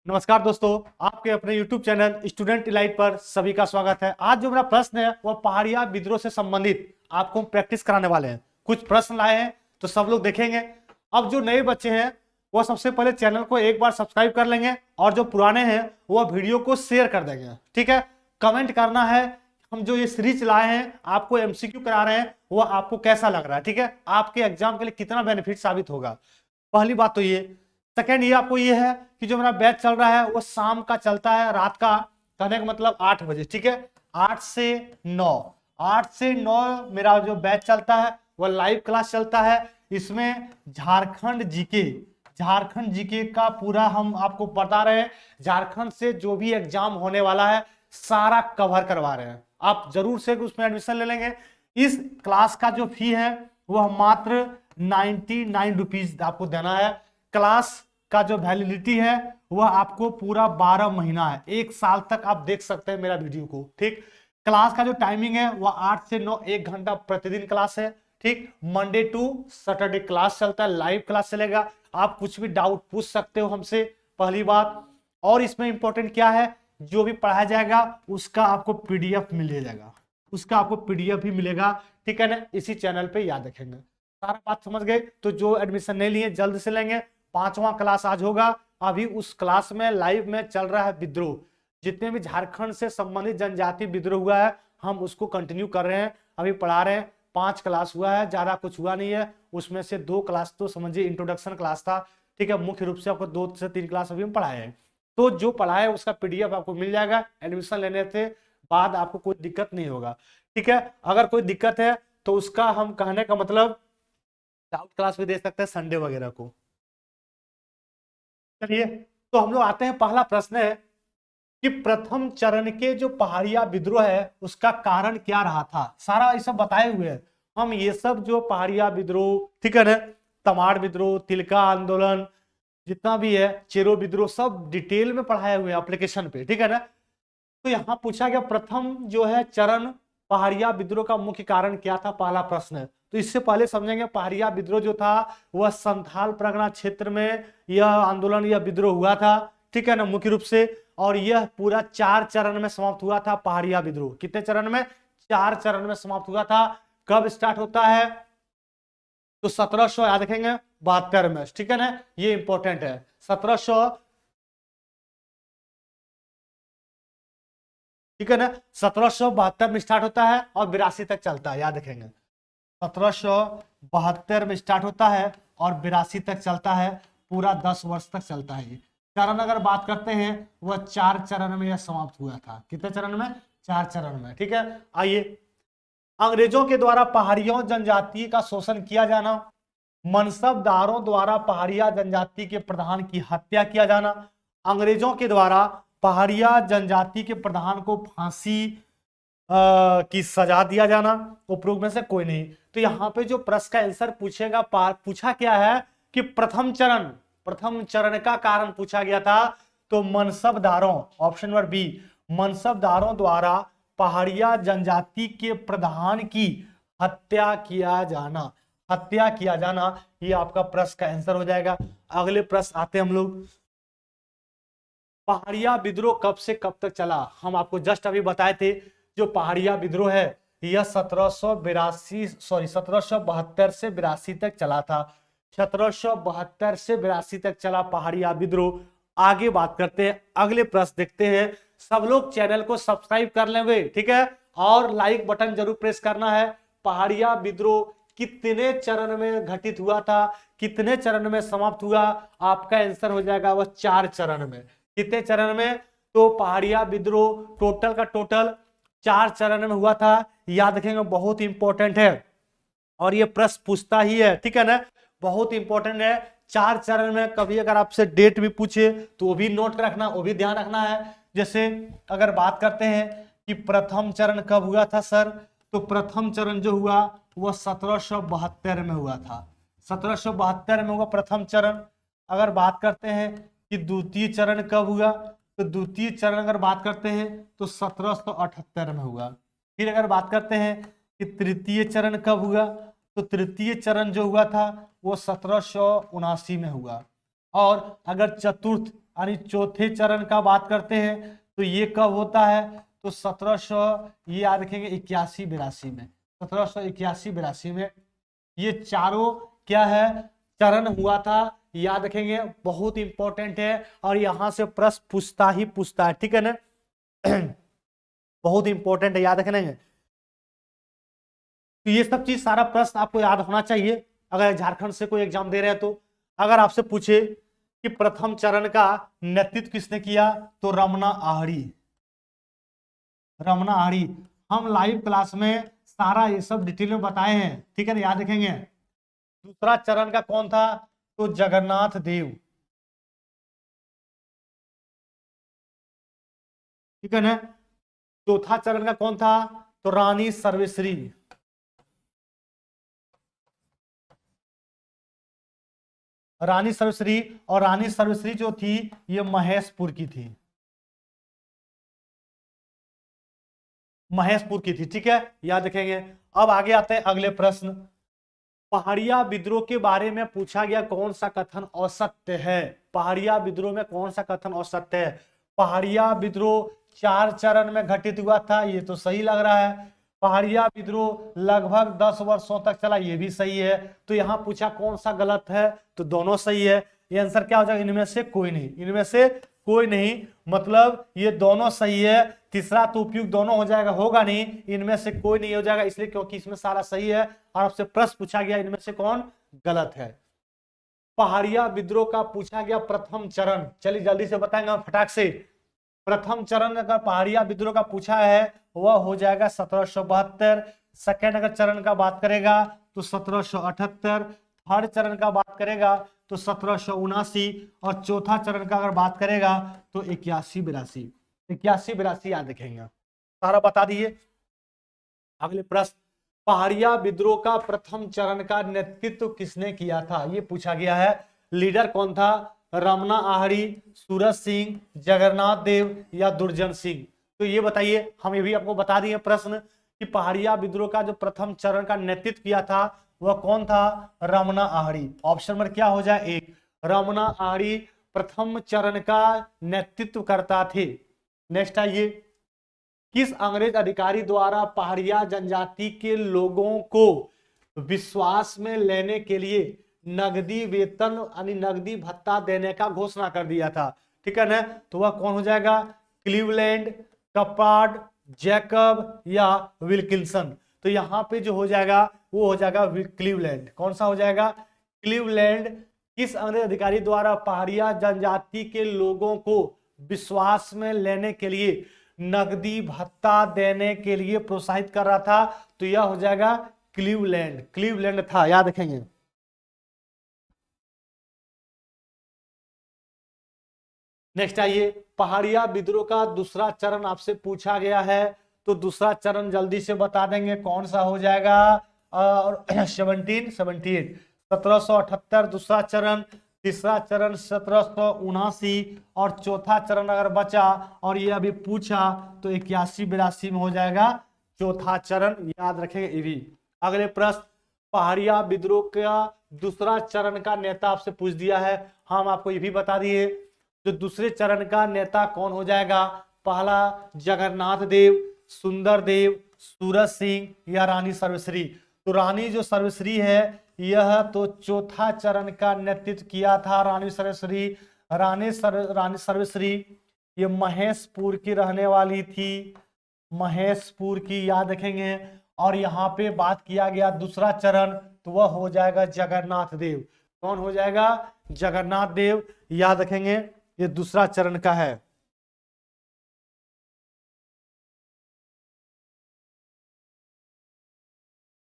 नमस्कार दोस्तों, आपके अपने YouTube चैनल स्टूडेंट इलाइट पर सभी का स्वागत है। आज जो मेरा प्रश्न है वह पहाड़िया विद्रोह से संबंधित आपको हम प्रैक्टिस कराने वाले हैं। कुछ प्रश्न लाए हैं तो सब लोग देखेंगे। अब जो नए बच्चे हैं वह सबसे पहले चैनल को एक बार सब्सक्राइब कर लेंगे और जो पुराने हैं वह वीडियो को शेयर कर देंगे। ठीक है, कमेंट करना है हम जो ये सीरीज लाए हैं आपको MCQ करा रहे हैं वह आपको कैसा लग रहा है। ठीक है, आपके एग्जाम के लिए कितना बेनिफिट साबित होगा, पहली बात तो ये। सेकेंड ये आपको ये है कि जो मेरा बैच चल रहा है वो शाम का चलता है, रात का, कहने का मतलब 8 बजे। ठीक है, 8 से 9, 8 से 9 मेरा जो बैच चलता है वह लाइव क्लास चलता है। इसमें झारखंड जीके का पूरा हम आपको बता रहे हैं। झारखंड से जो भी एग्जाम होने वाला है सारा कवर करवा रहे हैं। आप जरूर से उसमें एडमिशन ले लेंगे। इस क्लास का जो फी है वह मात्र 99 रुपीज आपको देना है। क्लास का जो वैलिडिटी है वह आपको पूरा 12 महीना है, 1 साल तक आप देख सकते हैं मेरा वीडियो को। ठीक, क्लास का जो टाइमिंग है वह 8 से 9, 1 घंटा प्रतिदिन क्लास है। ठीक, मंडे टू सैटरडे क्लास चलता है, लाइव क्लास चलेगा। आप कुछ भी डाउट पूछ सकते हो हमसे, पहली बात। और इसमें इंपॉर्टेंट क्या है, जो भी पढ़ाया जाएगा उसका आपको PDF मिल जाएगा, उसका आपको PDF भी मिलेगा। ठीक है ना, इसी चैनल पे याद रखेंगे। सारा बात समझ गए तो जो एडमिशन नहीं लिए जल्द से लेंगे। 5वां क्लास आज होगा। अभी उस क्लास में लाइव में चल रहा है विद्रोह, जितने भी झारखंड से संबंधित जनजाति विद्रोह हुआ है हम उसको कंटिन्यू कर रहे हैं, अभी पढ़ा रहे हैं। 5 क्लास हुआ है, ज्यादा कुछ हुआ नहीं है। उसमें से 2 क्लास तो समझिए इंट्रोडक्शन क्लास था। ठीक है, मुख्य रूप से आपको 2 से 3 क्लास अभी हम पढ़ाए हैं। तो जो पढ़ाए उसका PDF आपको मिल जाएगा। एडमिशन लेने के बाद आपको कोई दिक्कत नहीं होगा। ठीक है, अगर कोई दिक्कत है तो उसका हम कहने का मतलब डाउट क्लास भी दे सकते हैं संडे वगैरह को। चलिए, तो हम लोग आते हैं, पहला प्रश्न है कि प्रथम चरण के जो पहाड़िया विद्रोह है उसका कारण क्या रहा था। सारा ये सब बताए हुए हैं हम, ये सब जो पहाड़िया विद्रोह, ठीक है ना, तमाड़ विद्रोह, तिलका आंदोलन, जितना भी है, चेरो विद्रोह, सब डिटेल में पढ़ाए हुए हैं एप्लीकेशन पे। ठीक है ना, तो यहां पूछा गया प्रथम जो है चरण पहाड़िया विद्रोह का मुख्य कारण क्या था, पहला प्रश्न है। तो इससे पहले समझेंगे पहाड़िया विद्रोह जो था वह संथाल परगना क्षेत्र में यह आंदोलन, यह विद्रोह हुआ था। ठीक है ना, मुख्य रूप से। और यह पूरा 4 चरण में समाप्त हुआ था पहाड़िया विद्रोह। कितने चरण में? 4 चरण में समाप्त हुआ था। कब स्टार्ट होता है? तो 1700 याद रखेंगे 72 में। ठीक है ना, ये इंपॉर्टेंट है। 1700, ठीक है ना, 1772 में स्टार्ट होता है और 82 तक चलता है, याद रखेंगे। 1772 में स्टार्ट होता है और 82 तक चलता है, पूरा 10 वर्ष तक चलता है। ये चरण अगर बात करते हैं वह 4 चरण में यह समाप्त हुआ था। कितने चरण में? 4 चरण में। ठीक है, आइए। अंग्रेजों के द्वारा पहाड़ियों जनजाति का शोषण किया जाना, मनसबदारों द्वारा पहाड़िया जनजाति के प्रधान की हत्या किया जाना, अंग्रेजों के द्वारा पहाड़िया जनजाति के प्रधान को फांसी की सजा दिया जाना, उपरोक्त में से कोई नहीं। तो यहाँ पे जो प्रश्न का आंसर पूछेगा, पूछा क्या है कि प्रथम चरण का कारण पूछा गया था। तो मनसबदारों, ऑप्शन नंबर बी, मनसबदारों द्वारा पहाड़िया जनजाति के प्रधान की हत्या किया जाना, हत्या किया जाना, ये आपका प्रश्न का आंसर हो जाएगा। अगले प्रश्न आते हैं हम लोग। पहाड़िया विद्रोह कब से कब तक चला? हम आपको जस्ट अभी बताए थे जो पहाड़िया विद्रोह है यह 1772 से 82 तक चला था। 1772 से 82 तक चला पहाड़िया विद्रोह। आगे बात करते हैं, अगले प्रश्न देखते हैं। सब लोग चैनल को सब्सक्राइब कर लेंगे, ठीक है, और लाइक बटन जरूर प्रेस करना है। पहाड़िया विद्रोह कितने चरण में घटित हुआ था, कितने चरण में समाप्त हुआ? आपका आंसर हो जाएगा वह 4 चरण में। कितने चरण में? तो पहाड़िया विद्रोह टोटल का टोटल 4 चरण में हुआ था। याद रखेंगे, बहुत इंपॉर्टेंट है और ये प्रश्न पूछता ही है। ठीक है ना, बहुत इंपॉर्टेंट है। 4 चरण में कभी अगर आपसे डेट भी पूछे तो वो भी नोट रखना, वो भी ध्यान रखना है। जैसे अगर बात करते हैं कि प्रथम चरण कब हुआ था सर, तो प्रथम चरण जो हुआ वह 1772 में हुआ था। 1772 में हुआ प्रथम चरण। अगर बात करते हैं कि द्वितीय चरण कब हुआ, तो द्वितीय चरण अगर बात करते हैं तो 1778 में हुआ। फिर अगर बात करते हैं कि तृतीय चरण कब हुआ, तो तृतीय चरण जो हुआ था वो 1779 में हुआ। और अगर चतुर्थ यानी चौथे चरण का बात करते हैं तो ये कब होता है, तो 1700 ये याद रखेंगे 81-82 में, 1781-82 में ये चारों क्या है चरण हुआ था, याद रखेंगे, बहुत इंपॉर्टेंट है और यहां से प्रश्न पूछता ही पूछता है, ठीक है ना। बहुत इंपॉर्टेंट है, याद रखना है। तो ये सब चीज सारा प्रश्न आपको याद होना चाहिए अगर झारखंड से कोई एग्जाम दे रहे हैं तो। अगर आपसे पूछे कि प्रथम चरण का नेतृत्व किसने किया, तो रमना आहड़ी, रमना आहड़ी। हम लाइव क्लास में सारा ये सब डिटेल में बताए हैं, ठीक है ना, याद रखेंगे। दूसरा चरण का कौन था, तो जगन्नाथ देव, ठीक है ना। चौथा चरण का कौन था, तो रानी सर्वेश्वरी, रानी सर्वेश्वरी। और रानी सर्वेश्वरी जो थी ये महेशपुर की थी, महेशपुर की थी, ठीक है, याद रखेंगे। अब आगे आते हैं अगले प्रश्न। पहाड़िया विद्रोह के बारे में पूछा गया कौन सा कथन असत्य है, पहाड़िया विद्रोह में कौन सा कथन असत्य है। पहाड़िया विद्रोह 4 चरण में घटित हुआ था, ये तो सही लग रहा है। पहाड़िया विद्रोह लगभग 10 वर्षों तक चला, ये भी सही है। तो यहां पूछा कौन सा गलत है, तो दोनों सही है। ये आंसर क्या हो जाएगा, इनमें से कोई नहीं, इनमें से कोई नहीं, मतलब ये दोनों सही है। तीसरा तो उपयुक्त दोनों हो जाएगा, होगा नहीं, इनमें से कोई नहीं हो जाएगा, इसलिए क्योंकि इसमें सारा सही है और आपसे प्रश्न पूछा गया इनमें से कौन गलत है। पहाड़िया विद्रोह का पूछा गया प्रथम चरण, चलिए जल्दी से बताएंगे फटाक से। प्रथम चरण अगर पहाड़िया विद्रोह का पूछा है वह हो जाएगा 1772। सेकेंड अगर चरण का बात करेगा तो 1778। थर्ड चरण का बात करेगा तो 1779। और चौथा चरण का अगर बात करेगा तो 81-82, 81-82 याद रखेंगे, सारा बता दिए। अगले प्रश्न, पहाड़िया विद्रोह का प्रथम चरण का नेतृत्व किसने किया था, ये पूछा गया है। लीडर कौन था, रमना आहड़ी, सूरज सिंह, जगन्नाथ देव या दुर्जन सिंह। तो ये बताइए, हम ये भी आपको बता दिए प्रश्न कि पहाड़िया विद्रोह का जो प्रथम चरण का नेतृत्व किया था वह कौन था, रमना आहड़ी। ऑप्शन नंबर क्या हो जाए, 1, रमना आहड़ी प्रथम चरण का नेतृत्व करता थे। नेक्स्ट आइए, किस अंग्रेज अधिकारी द्वारा पहाड़िया जनजाति के लोगों को विश्वास में लेने के लिए नगदी वेतन यानी नगदी भत्ता देने का घोषणा कर दिया था, ठीक है ना। तो वह कौन हो जाएगा, क्लीवलैंड, कपार्ड, जैकब या विल्किंसन। तो यहां पे जो हो जाएगा वो हो जाएगा क्लीवलैंड। कौन सा हो जाएगा, क्लीवलैंड। किस अंग्रेज अधिकारी द्वारा पहाड़िया जनजाति के लोगों को विश्वास में लेने के लिए नगदी भत्ता देने के लिए प्रोत्साहित कर रहा था, तो यह हो जाएगा क्लीवलैंड, क्लीवलैंड था, याद रखेंगे। नेक्स्ट आइए, पहाड़िया विद्रोह का दूसरा चरण आपसे पूछा गया है, तो दूसरा चरण जल्दी से बता देंगे कौन सा हो जाएगा, और 1778 दूसरा चरण, तीसरा चरण 1779 और चौथा चरण अगर बचा और ये अभी पूछा तो 81-82 में हो जाएगा चौथा चरण, याद रखेंगे ये भी। अगले प्रश्न, पहाड़िया विद्रोह का दूसरा चरण का नेता आपसे पूछ दिया है, हम आपको ये भी बता दिए जो दूसरे चरण का नेता कौन हो जाएगा। पहला जगन्नाथ देव, सुंदर देव, सूरज सिंह या रानी सर्वेश्वरी। तो रानी जो सर्वेश्वरी है यह तो चौथा चरण का नेतृत्व किया था, रानी सर्वेश्वरी। रानी सर्वेश्वरी ये महेशपुर की रहने वाली थी, महेशपुर की, याद रखेंगे। और यहाँ पे बात किया गया दूसरा चरण, तो वह हो जाएगा जगन्नाथ देव। कौन हो जाएगा, जगन्नाथ देव, याद रखेंगे, ये दूसरा चरण का है।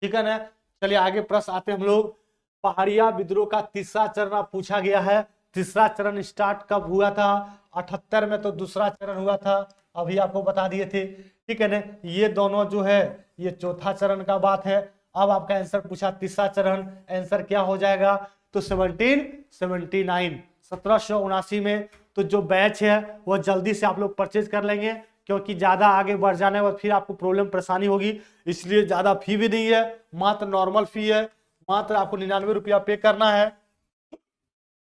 ठीक है ना, चलिए आगे प्रश्न आते हैं हम लोग। पहाड़िया विद्रोह का तीसरा चरण पूछा गया है, तीसरा चरण स्टार्ट कब हुआ था, 78 में तो दूसरा चरण हुआ था, अभी आपको बता दिए थे, ठीक है ना। ये दोनों जो है ये चौथा चरण का बात है। अब आपका आंसर पूछा तीसरा चरण, आंसर क्या हो जाएगा, तो 1779, 1779 में। तो जो बैच है वो जल्दी से आप लोग परचेज कर लेंगे, क्योंकि ज्यादा आगे बढ़ जाने पर फिर आपको प्रॉब्लम परेशानी होगी, इसलिए ज्यादा फी भी नहीं है, मात्र नॉर्मल फी है, मात्र आपको 99 रुपया पे करना है,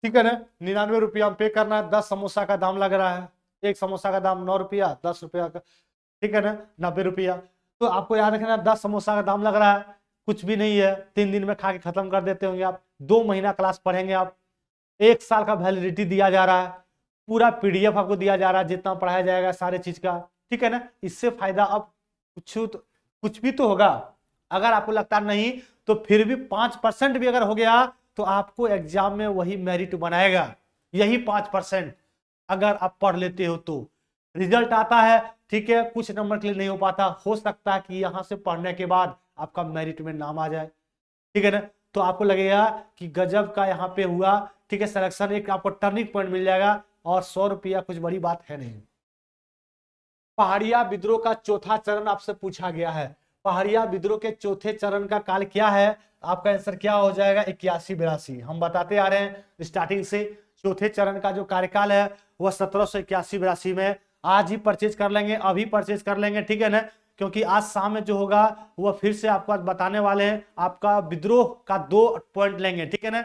ठीक है ना। 99 रुपया पे करना है, 10 समोसा का दाम लग रहा है, एक समोसा का दाम 9 रुपया, 10 रुपया का, ठीक है ना, 90 रुपया। तो आपको याद रखना 10 समोसा का दाम लग रहा है, कुछ भी नहीं है, 3 दिन में खा के खत्म कर देते होंगे आप। 2 महीना क्लास पढ़ेंगे आप, 1 साल का वैलिडिटी दिया जा रहा है, पूरा पीडीएफ आपको दिया जा रहा है, जितना पढ़ाया जाएगा सारे चीज का, ठीक है ना। इससे फायदा अब कुछ भी तो होगा। अगर आपको लगता नहीं तो फिर भी 5% भी अगर हो गया तो आपको एग्जाम में वही मेरिट बनाएगा, यही 5% अगर आप पढ़ लेते हो तो रिजल्ट आता है, ठीक है, कुछ नंबर के लिए नहीं हो पाता, हो सकता है कि यहां से पढ़ने के बाद आपका मेरिट में नाम आ जाए, ठीक है ना। तो आपको लगेगा कि गजब का यहाँ पे हुआ, ठीक है, सिलेक्शन, एक आपको टर्निंग पॉइंट मिल जाएगा, और 100 रुपया कुछ बड़ी बात है नहीं। पहाड़िया विद्रोह का चौथा चरण आपसे पूछा गया है, पहाड़िया विद्रोह के चौथे चरण का काल क्या है? आपका आंसर क्या हो जाएगा? 81-82। हम बताते आ रहे हैं स्टार्टिंग से, चौथे चरण का जो कार्यकाल है वह 1781-82 में। आज ही परचेज कर लेंगे, अभी परचेज कर लेंगे, ठीक है ना, क्योंकि आज शाम में जो होगा वह फिर से आपको आज बताने वाले हैं। आपका विद्रोह का 2 पॉइंट लेंगे, ठीक है ना,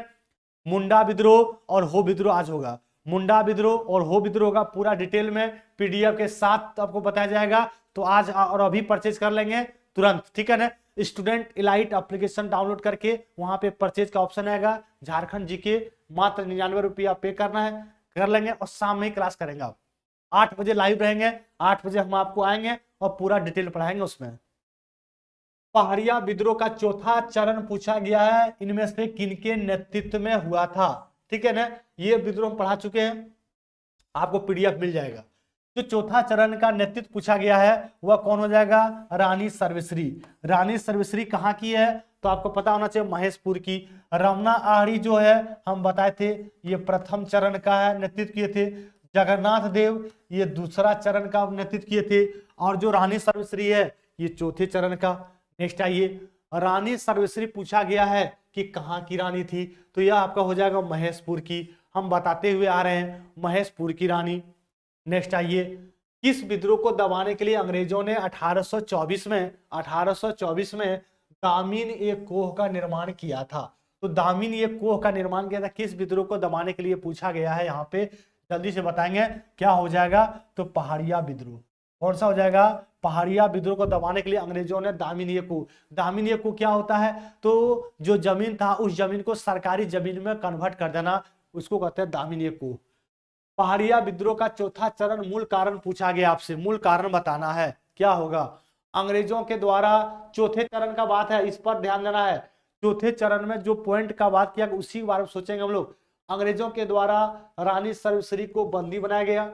मुंडा विद्रोह और हो विद्रोह आज होगा। मुंडा विद्रोह और हो विद्रोह का पूरा डिटेल में पीडीएफ के साथ आपको बताया जाएगा, तो आज और अभी परचेज कर लेंगे तुरंत, ठीक है ना। स्टूडेंट इलाइट एप्लीकेशन डाउनलोड करके वहां पे परचेज का ऑप्शन आएगा, झारखंड जीके मात्र 99 रुपया पे करना है, कर लेंगे और शाम में ही क्लास करेंगे। आप 8 बजे लाइव रहेंगे, 8 बजे हम आपको आएंगे और पूरा डिटेल पढ़ाएंगे उसमें। पहाड़िया विद्रोह का चौथा चरण पूछा गया है, इनमें से किनके नेतृत्व में हुआ था, ठीक है ना। ये विद्रोह पढ़ा चुके हैं, आपको पीडीएफ मिल जाएगा। जो चौथा चरण का नेतृत्व पूछा गया है वह कौन हो जाएगा? रानी सर्वश्री। रानी सर्वश्री कहाँ की है? तो आपको पता होना चाहिए महेशपुर की। रमना आहरी जो है हम बताए थे ये प्रथम चरण का है, नेतृत्व किए थे। जगन्नाथ देव ये दूसरा चरण का नेतृत्व किए थे, और जो रानी सर्वश्री है ये चौथे चरण का। नेक्स्ट आइए, रानी सर्वश्री पूछा गया है कि कहाँ की रानी थी, तो यह आपका हो जाएगा महेशपुर की। हम बताते हुए आ रहे हैं महेशपुर की रानी। नेक्स्ट आइए, किस विद्रोह को दबाने के लिए अंग्रेजों ने 1824 में दामिन ए कोह का निर्माण किया था? तो दामिन ए कोह का निर्माण किया था किस विद्रोह को दबाने के लिए पूछा गया है, यहाँ पे जल्दी से बताएंगे क्या हो जाएगा। तो पहाड़िया विद्रोह। कौन सा हो जाएगा? पहाड़िया विद्रोह को दबाने के लिए अंग्रेजों ने दामिनी को। दामिनी को क्या होता है? तो जो जमीन था उस जमीन को सरकारी जमीन में कन्वर्ट कर देना, उसको कहते हैं दामिनी को। पहाड़िया विद्रोह का चौथा चरण मूल कारण पूछा गया आपसे, मूल कारण बताना है क्या होगा। अंग्रेजों के द्वारा चौथे चरण का बात है, इस पर ध्यान देना है। चौथे चरण में जो पॉइंट का बात किया उसी बारे में सोचेंगे हम लोग। अंग्रेजों के द्वारा रानी सर्वश्री को बंदी बनाया गया,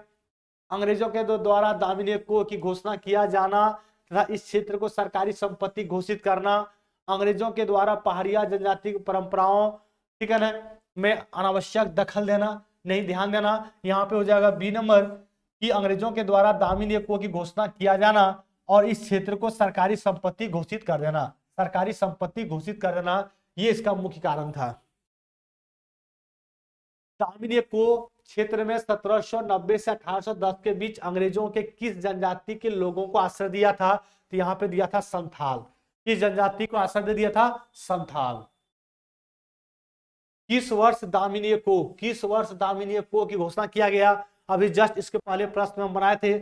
अंग्रेजों के द्वारा दामिनी को की घोषणा किया जाना तथा इस क्षेत्र को सरकारी संपत्ति घोषित करना, अंग्रेजों के द्वारा पहाड़िया जनजाति की परंपराओं, ठीक है ना, में अनावश्यक दखल देना। नहीं, ध्यान देना, यहाँ पे हो जाएगा बी नंबर कि अंग्रेजों के द्वारा दामिनी को की घोषणा किया जाना और इस क्षेत्र को सरकारी संपत्ति घोषित कर देना, सरकारी संपत्ति घोषित कर देना, ये इसका मुख्य कारण था। दामिनी को क्षेत्र में 1790 से 1810 के बीच अंग्रेजों के किस जनजाति के लोगों को आश्रय दिया था? तो यहाँ पे दिया था संथाल। किस जनजाति को आश्रय दिया था? संथाल। किस वर्ष दामिनी को की घोषणा किया गया? अभी जस्ट इसके पहले प्रश्न में बनाए थे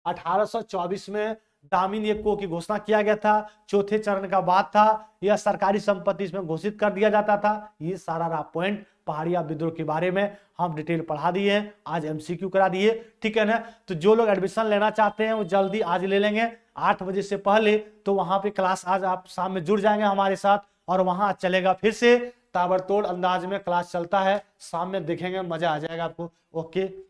1824 में दामिनी को की घोषणा किया गया था। चौथे चरण का बात था, यह सरकारी संपत्ति इसमें घोषित कर दिया जाता था। ये सारा पॉइंट पहाड़िया विद्रोह के बारे में हम डिटेल पढ़ा दिए हैं, आज एमसीक्यू करा दिए, ठीक है ना। तो जो लोग एडमिशन लेना चाहते हैं वो जल्दी आज ले लेंगे 8 बजे से पहले। तो वहां पे क्लास आज आप शाम में जुड़ जाएंगे हमारे साथ, और वहां चलेगा फिर से ताबड़तोड़ अंदाज में क्लास चलता है, शाम में देखेंगे, मजा आ जाएगा आपको। ओके।